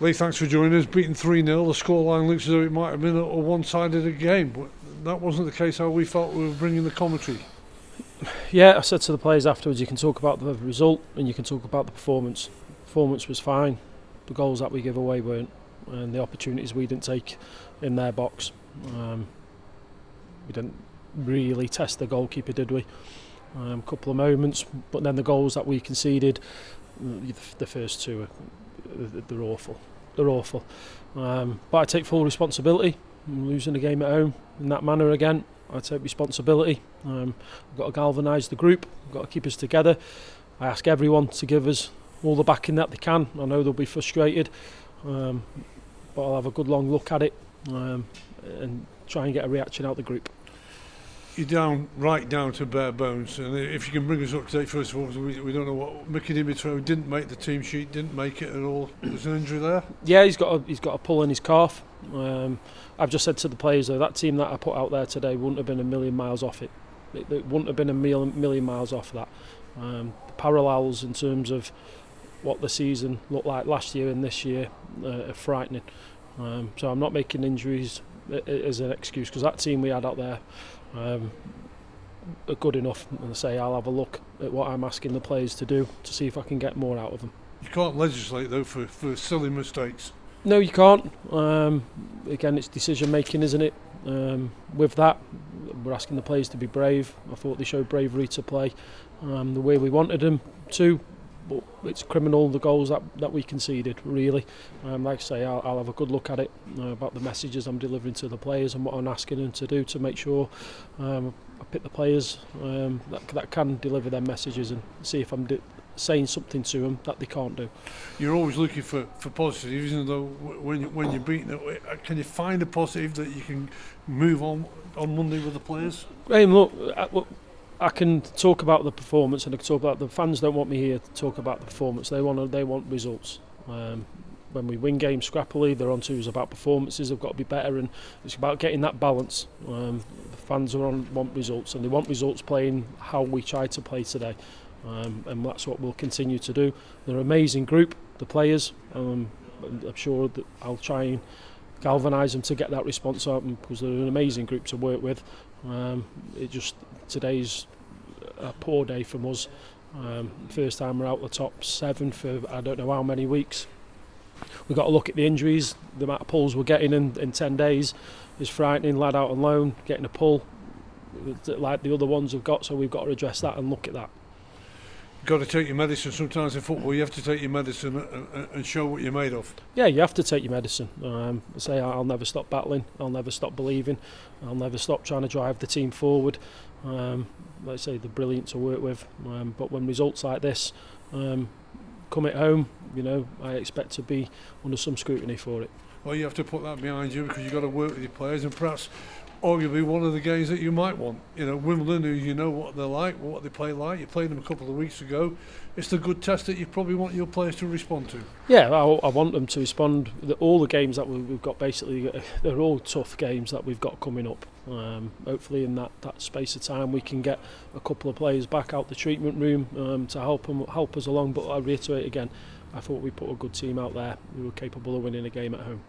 Lee, thanks for joining us. Beaten 3-0, the scoreline looks as though it might have been a one-sided game, but that wasn't the case how we felt we were bringing the commentary. Yeah, I said to the players afterwards, you can talk about the result and you can talk about the performance. Performance was fine, the goals that we give away weren't, and the opportunities we didn't take in their box. We didn't really test the goalkeeper, did we? A couple of moments, but then the goals that we conceded, the first two, they're awful. They're awful. But I take full responsibility. I'm losing the game at home in that manner again. I take responsibility. I've got to galvanise the group. I've got to keep us together. I ask everyone to give us all the backing that they can. I know they'll be frustrated, but I'll have a good long look at it and try and get a reaction out of the group. You're right down to bare bones, and if you can bring us up to date first of all, we don't know what Mickey Dimitro didn't make the team sheet, didn't make it at all. There's an injury there. Yeah, he's got a pull in his calf. I've just said to the players though, that team that I put out there today wouldn't have been a million miles off it. It wouldn't have been a million miles off that. The parallels in terms of what the season looked like last year and this year are frightening. So I'm not making injuries as an excuse, because that team we had out there are good enough. And I say I'll have a look at what I'm asking the players to do to see if I can get more out of them. You can't legislate though for silly mistakes. No, you can't. Again, it's decision making, isn't it? With that, we're asking the players to be brave. I thought they showed bravery to play the way we wanted them to. But it's criminal, the goals that we conceded, really. Like I say, I'll have a good look at it, about the messages I'm delivering to the players and what I'm asking them to do to make sure I pick the players that can deliver their messages and see if I'm saying something to them that they can't do. You're always looking for positives, even though when you're beaten, can you find a positive that you can move on Monday with the players? Graham, look, I can talk about the performance, and I can talk about the fans. Don't want me here to talk about the performance. They want results. When we win games scrappily, they're on to us about performances. They've got to be better, and it's about getting that balance. The fans want results, and they want results playing how we tried to play today, and that's what we'll continue to do. They're an amazing group, the players. I'm sure that I'll try and galvanise them to get that response out, because they're an amazing group to work with. Today's a poor day from us. First time we're out the top 7 for I don't know how many weeks. We've got to look at the injuries. The amount of pulls we're getting in 10 days is frightening. Lad out on loan, getting a pull like the other ones have got, so we've got to address that and look at that. Got to take your medicine. Sometimes in football you have to take your medicine and show what you're made of. Yeah, you have to take your medicine. I say I'll never stop battling, I'll never stop believing, I'll never stop trying to drive the team forward. Like I say, they're brilliant to work with, but when results like this come at home, I expect to be under some scrutiny for it. Well, you have to put that behind you, because you've got to work with your players, and perhaps arguably one of the games that you might want. Wimbledon, who you know what they're like, what they play like. You played them a couple of weeks ago. It's the good test that you probably want your players to respond to. Yeah, I want them to respond. All the games that we've got, basically, they're all tough games that we've got coming up. Hopefully in that space of time we can get a couple of players back out the treatment room to help us along. But I reiterate again, I thought we put a good team out there who were capable of winning a game at home.